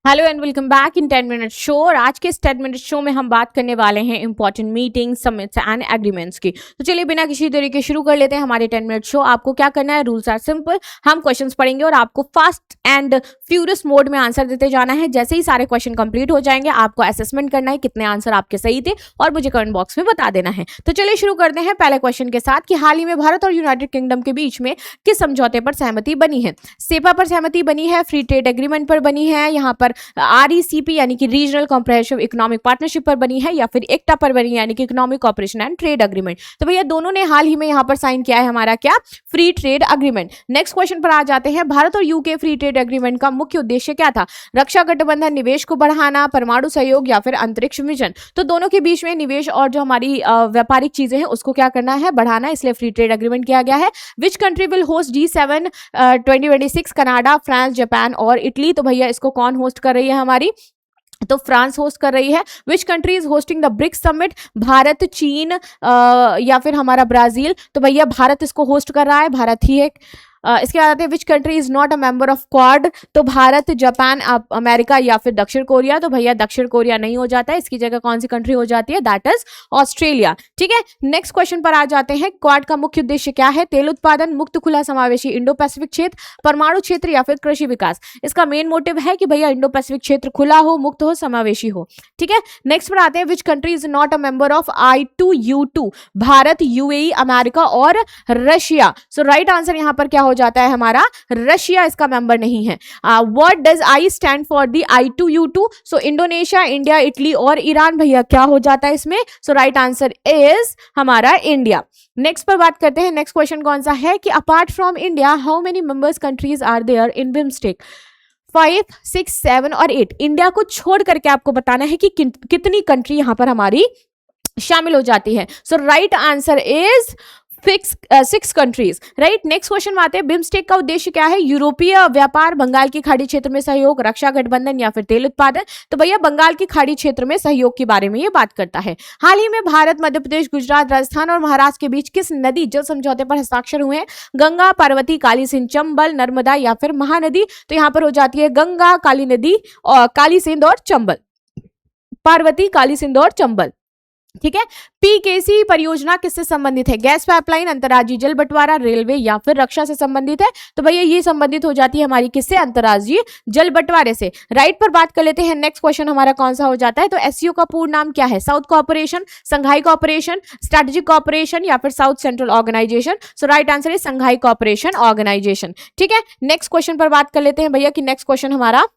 Hello and welcome back in 10 minute show. और आज के इस 10 मिनट शो में हम बात करने वाले हैं important meeting summits and agreements की। तो चलिए बिना किसी देरी के शुरू कर लेते हैं हमारे 10 मिनट शो। आपको क्या करना है, रूल्स आर सिंपल। हम क्वेश्चंस पढ़ेंगे और आपको फास्ट एंड फ्यूरियस मोड में आंसर देते जाना है। जैसे ही सारे क्वेश्चन कंप्लीट हो जाएंगे आपको असेसमेंट करना है कितने आंसर आपके सही थे और मुझे कमेंट बॉक्स में बता देना है। तो चलिए शुरू करते हैं पहले क्वेश्चन के साथ कि हाल ही में भारत और यूनाइटेड किंगडम के बीच में किस समझौते पर सहमति बनी है। सेपा पर सहमति बनी है, फ्री ट्रेड एग्रीमेंट पर बनी है, यहाँ पर RECP यानी कि रीजनल कॉम्प्रिहेंसिव इकोनॉमिक पार्टनरशिप पर बनी है, या फिर एक्टा पर बनी है यानी कि economic cooperation and trade agreement. तो भैया दोनों ने हाल ही में यहाँ पर साइन किया है हमारा क्या, free trade agreement. Next question पर आ जाते हैं, भारत और यूके फ्री ट्रेड एग्रीमेंट का मुख्य उद्देश्य क्या था। रक्षा गठबंधन, निवेश को बढ़ाना, परमाणु सहयोग या फिर अंतरिक्ष मिशन। तो दोनों के बीच में निवेश और जो हमारी व्यापारिक चीजें हैं उसको क्या करना है, बढ़ाना, इसलिए फ्री ट्रेड एग्रीमेंट किया गया है। Which country will host G7 2026, Canada, France, Japan और इटली। तो भैया इसको कौन होस्ट कर रही है हमारी, तो फ्रांस होस्ट कर रही है। Which country is hosting the BRICS summit, Bharat, चीन या फिर हमारा ब्राजील। तो भैया भारत इसको होस्ट कर रहा है, भारत ही है। इसके बाद आते हैं विच country is not a member of quad. तो भारत, जापान, अमेरिका या फिर दक्षिण कोरिया। तो भैया दक्षिण कोरिया नहीं हो जाता है, इसकी जगह कौन सी कंट्री हो जाती है, दैट इज ऑस्ट्रेलिया। ठीक है, नेक्स्ट क्वेश्चन पर आ जाते हैं, क्वाड का मुख्य उद्देश्य क्या है। तेल उत्पादन, मुक्त खुला समावेशी इंडो पैसिफिक क्षेत्र, परमाणु क्षेत्र या फिर कृषि विकास। इसका मेन मोटिव है कि भैया इंडो पैसिफिक क्षेत्र खुला हो, मुक्त हो, समावेशी हो। ठीक है, नेक्स्ट पर आते हैं विच country is not a member of I2U2। Bharat, UAE, America और रशिया। सो राइट आंसर यहाँ पर क्या हो जाता है हमारा, रशिया इसका मेंबर नहीं है। What does I stand for the I2U2। So Indonesia, India, Italy और ईरान। भैया क्या हो जाता है इसमें, सो राइट आंसर इज हमारा इंडिया। नेक्स्ट पर बात करते हैं, नेक्स्ट क्वेश्चन कौन सा है कि apart from India how many members countries are there in BIMSTEC. 5, 6, 7 और 8। इंडिया को छोड़ करके आपको बताना है कि कितनी कंट्री यहां पर हमारी शामिल हो जाती है। So right answer is 6 countries, right. Next question में आते हैं, बिम्स्टेक का उद्देश्य क्या है। यूरोपीय व्यापार, बंगाल की खाड़ी क्षेत्र में सहयोग, रक्षा गठबंधन या फिर तेल उत्पादन। तो भैया बंगाल की खाड़ी क्षेत्र में सहयोग के बारे में ये बात करता है। हाल ही में भारत, मध्य प्रदेश, गुजरात, राजस्थान और महाराष्ट्र के बीच किस नदी जल समझौते पर हस्ताक्षर हुए हैं। गंगा, पार्वती, काली सिंध, चंबल, नर्मदा या फिर महानदी। तो यहाँ पर हो जाती है गंगा, काली नदी और काली सिंध और चंबल, पार्वती, काली सिंध और चंबल। ठीक है, PKC परियोजना किससे संबंधित है। गैस पाइपलाइन, अंतर्राज्यीय जल बंटवारा, रेलवे या फिर रक्षा से संबंधित है। तो भैया ये संबंधित हो जाती है हमारी किससे, अंतर्राज्यीय जल बंटवारे से। राइट पर बात कर लेते हैं, नेक्स्ट क्वेश्चन हमारा कौन सा हो जाता है, तो SCO का पूर्ण नाम क्या है। South cooperation, Shanghai cooperation, strategic cooperation या फिर south central organisation. So right answer is Shanghai cooperation organisation. ठीक है, नेक्स्ट क्वेश्चन पर बात कर लेते हैं भैया कि नेक्स्ट क्वेश्चन हमारा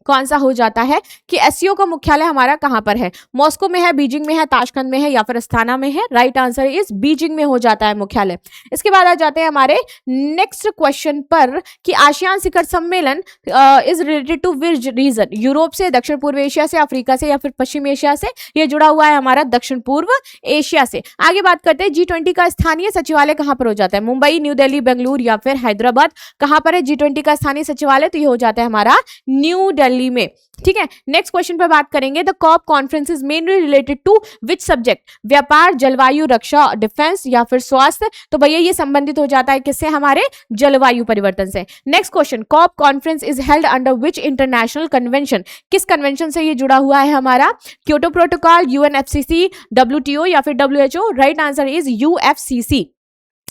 कौन सा हो जाता है कि SCO का मुख्यालय हमारा कहां पर है। मॉस्को में है, बीजिंग में है, ताशकंद में है या फिर अस्थाना में है। राइट आंसर इज बीजिंग में हो जाता है मुख्यालय। इसके बाद आ जाते हैं हमारे नेक्स्ट क्वेश्चन पर कि आसियान शिखर सम्मेलन is related to which region. Europe से, दक्षिण पूर्व एशिया से, अफ्रीका से या फिर पश्चिम एशिया से। ये जुड़ा हुआ है हमारा दक्षिण पूर्व एशिया से। आगे बात करते हैं, G20 का स्थानीय सचिवालय कहां पर हो जाता है। मुंबई, न्यू दिल्ली, बेंगलुरु या फिर हैदराबाद। कहां पर है G20 का स्थानीय सचिवालय, तो ये हो जाता है हमारा न्यू दिल्ली में। ठीक है, नेक्स्ट क्वेश्चन पर बात करेंगे, the COP conference is mainly related to which subject. व्यापार, जलवायु, रक्षा, डिफेंस या फिर स्वास्थ्य। तो भैया ये संबंधित हो जाता है किससे, हमारे जलवायु परिवर्तन से। Next question, COP conference is held under which international convention. किस कन्वेंशन से ये जुड़ा हुआ है हमारा, क्योटो प्रोटोकॉल, UNFCCC, WTO या फिर WHO। Right answer is UFCC।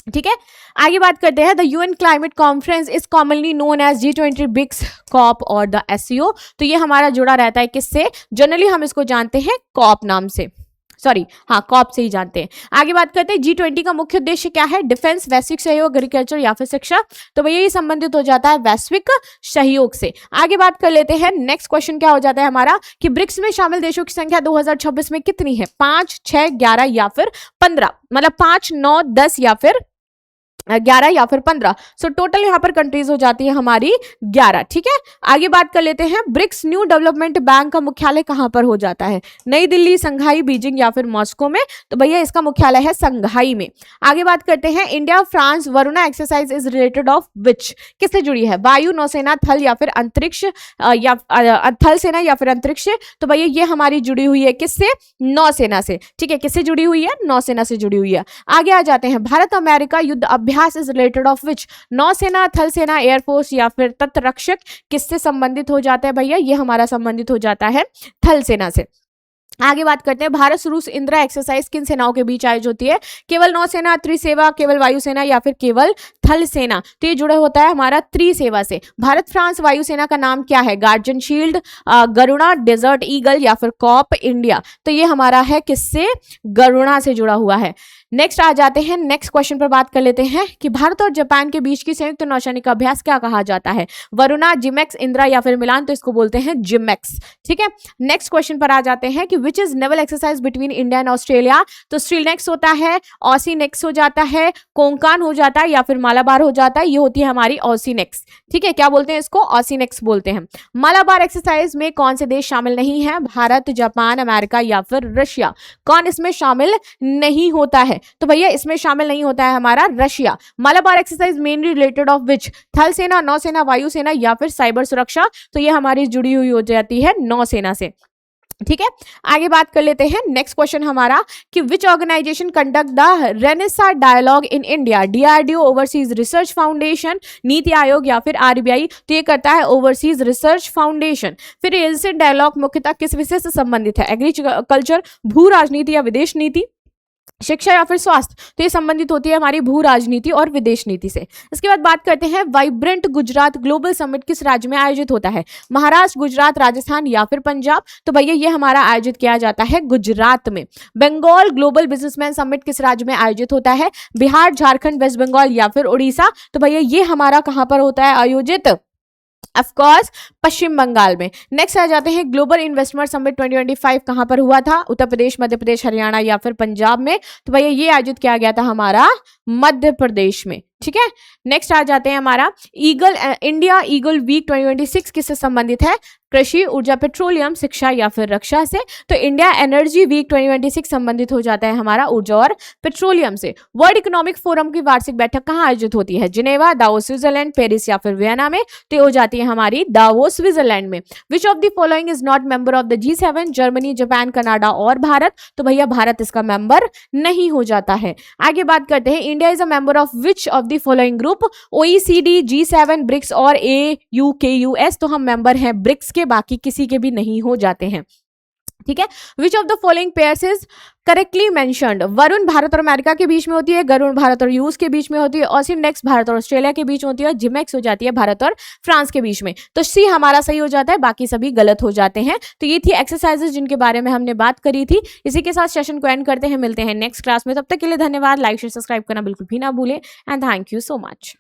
ठीक है, आगे बात करते हैं, the UN climate conference is commonly known as G20, BRICS, COP और द SCO। तो ये हमारा जुड़ा रहता है किससे, जनरली हम इसको जानते हैं कॉप नाम से, सॉरी हाँ कॉप से ही जानते हैं। आगे बात करते हैं, G20 का मुख्य उद्देश्य क्या है। डिफेंस, वैश्विक सहयोग, एग्रीकल्चर या फिर शिक्षा। तो भैया ये संबंधित हो जाता है वैश्विक सहयोग से। आगे बात कर लेते हैं, नेक्स्ट क्वेश्चन क्या हो जाता है हमारा कि ब्रिक्स में शामिल देशों की संख्या 2026 में कितनी है। 5, 6, 11 या फिर 15। मतलब 5, 9, 10 या फिर 11 या फिर 15। सो टोटल यहाँ पर कंट्रीज हो जाती है हमारी 11। ठीक है, आगे बात कर लेते हैं, ब्रिक्स न्यू डेवलपमेंट बैंक का मुख्यालय कहाँ पर हो जाता है। नई दिल्ली, संघाई, बीजिंग या फिर मॉस्को में। तो भैया इसका मुख्यालय है संघाई में। आगे बात करते हैं, India France Varuna exercise is related of which. किससे जुड़ी है, वायु, नौसेना, थल या फिर अंतरिक्ष या थल सेना या फिर अंतरिक्ष। तो भैया ये हमारी जुड़ी हुई है किससे, नौसेना से। ठीक है, किससे जुड़ी हुई है, नौसेना से जुड़ी हुई है। आगे आ जाते हैं, भारत अमेरिका युद्ध अभ्यास इज रिलेटेड ऑफ विच? नौसेना, थल सेना, एयरफोर्स या फिर तटरक्षक किससे संबंधित हो जाता है भैया? ये हमारा संबंधित हो जाता है थल सेना से। आगे बात करते हैं, भारत रूस इंदिरा एक्सरसाइज किन सेनाओं के बीच आयोजित होती है? केवल नौसेना, त्रिसेवा, केवल वायुसेना या फिर केवल थल सेना? तो ये जुड़ा होता है हमारा त्रिसेवा से। भारत फ्रांस वायुसेना का नाम क्या है? Guardian shield, Garuda, desert eagle या फिर कॉप इंडिया? तो ये हमारा है किससे? गरुणा से जुड़ा हुआ है। नेक्स्ट आ जाते हैं, नेक्स्ट क्वेश्चन पर बात कर लेते हैं कि भारत और जापान के बीच की संयुक्त नौसैनिक अभ्यास क्या कहा जाता है? वरुणा, जिमेक्स, इंदिरा या फिर मिलान? तो इसको बोलते हैं जिमेक्स। ठीक है, नेक्स्ट क्वेश्चन पर आ जाते हैं कि which is naval exercise between India and Australia? तो स्ट्रीलनेक्स होता है, ऑसीनेक्स हो जाता है, कोंकान हो जाता है या फिर मालाबार हो जाता है। ये होती है हमारी ऑसीनेक्स। ठीक है, क्या बोलते हैं इसको? ऑसीनेक्स बोलते हैं। मालाबार एक्सरसाइज में कौन से देश शामिल नहीं है? भारत, जापान, अमेरिका या फिर रशिया? कौन इसमें शामिल नहीं होता है? तो भैया इसमें शामिल नहीं होता है हमारा Russia. Malabar exercise mainly related of which? थल सेना, नौसेना, वायुसेना या फिर साइबर सुरक्षा? तो ये हमारी जुड़ी हुई हो जाती है नौसेना से। ठीक है, आगे बात कर लेते हैं। नेक्स्ट क्वेश्चन हमारा कि विच ऑर्गेनाइजेशन कंडक्ट द रेनेसा dialogue in India? DRDO, overseas research foundation, NITI Aayog या फिर आरबीआई? तो ये करता है ओवरसीज रिसर्च फाउंडेशन। फिर एशियन डायलॉग मुख्यतः किस विषय से संबंधित है? एग्रीकल्चर, भू राजनीति या विदेश नीति, शिक्षा या फिर स्वास्थ्य? तो ये संबंधित होती है हमारी भू राजनीति और विदेश नीति से। इसके बाद बात करते हैं, वाइब्रेंट गुजरात ग्लोबल समिट किस राज्य में आयोजित होता है? महाराष्ट्र, गुजरात, राजस्थान या फिर पंजाब? तो भैया ये हमारा आयोजित किया जाता है गुजरात में। बंगाल ग्लोबल बिजनेसमैन समिट किस राज्य में आयोजित होता है? बिहार, झारखंड, वेस्ट बंगाल या फिर उड़ीसा? तो भैया ये हमारा कहां पर होता है आयोजित? ऑफकोर्स पश्चिम बंगाल में। नेक्स्ट आ जाते हैं, ग्लोबल इन्वेस्टमेंट समिट 2025 कहां पर हुआ था? उत्तर प्रदेश, मध्य प्रदेश, हरियाणा या फिर पंजाब में? तो भैया ये आयोजित किया गया था हमारा मध्य प्रदेश में। ठीक है, नेक्स्ट आ जाते हैं हमारा इंडिया ईगल वीक 2026 किससे संबंधित है? कृषि, ऊर्जा, पेट्रोलियम, शिक्षा या फिर रक्षा से? तो इंडिया एनर्जी वीक 2026 संबंधित हो जाता है हमारा ऊर्जा और पेट्रोलियम से। वर्ल्ड इकोनॉमिक फोरम की वार्षिक बैठक कहाँ आयोजित होती है? जिनेवा, दावोस स्विट्जरलैंड, पेरिस या फिर वियना में? तो हो जाती है हमारी दावोस स्विट्जरलैंड में। विच of the following is not member of the G7? Germany, Japan, Canada और भारत? तो भैया भारत इसका मेंबर नहीं हो जाता है। आगे बात करते हैं, India is a member of which of the following group? OECD, G7, BRICS और AUKUS? तो हम मेंबर हैं ब्रिक्स के, बाकी किसी के भी नहीं हो जाते हैं। ठीक है, विच of the following pairs is correctly mentioned? Varun Bharat और अमेरिका के बीच में होती है, गरुण भारत और रूस के बीच में होती है, ऑसीनेक्स भारत और ऑस्ट्रेलिया के बीच में होती है, जिमेक्स हो जाती है भारत और फ्रांस के बीच में। तो सी हमारा सही हो जाता है, बाकी सभी गलत हो जाते हैं। तो ये थी एक्सरसाइजेस जिनके बारे में हमने बात करी थी। इसी के साथ सेशन को एंड करते हैं, मिलते हैं नेक्स्ट क्लास में। तब तक के लिए धन्यवाद। लाइक शेयर सब्सक्राइब करना बिल्कुल भी ना भूलें and thank you so much.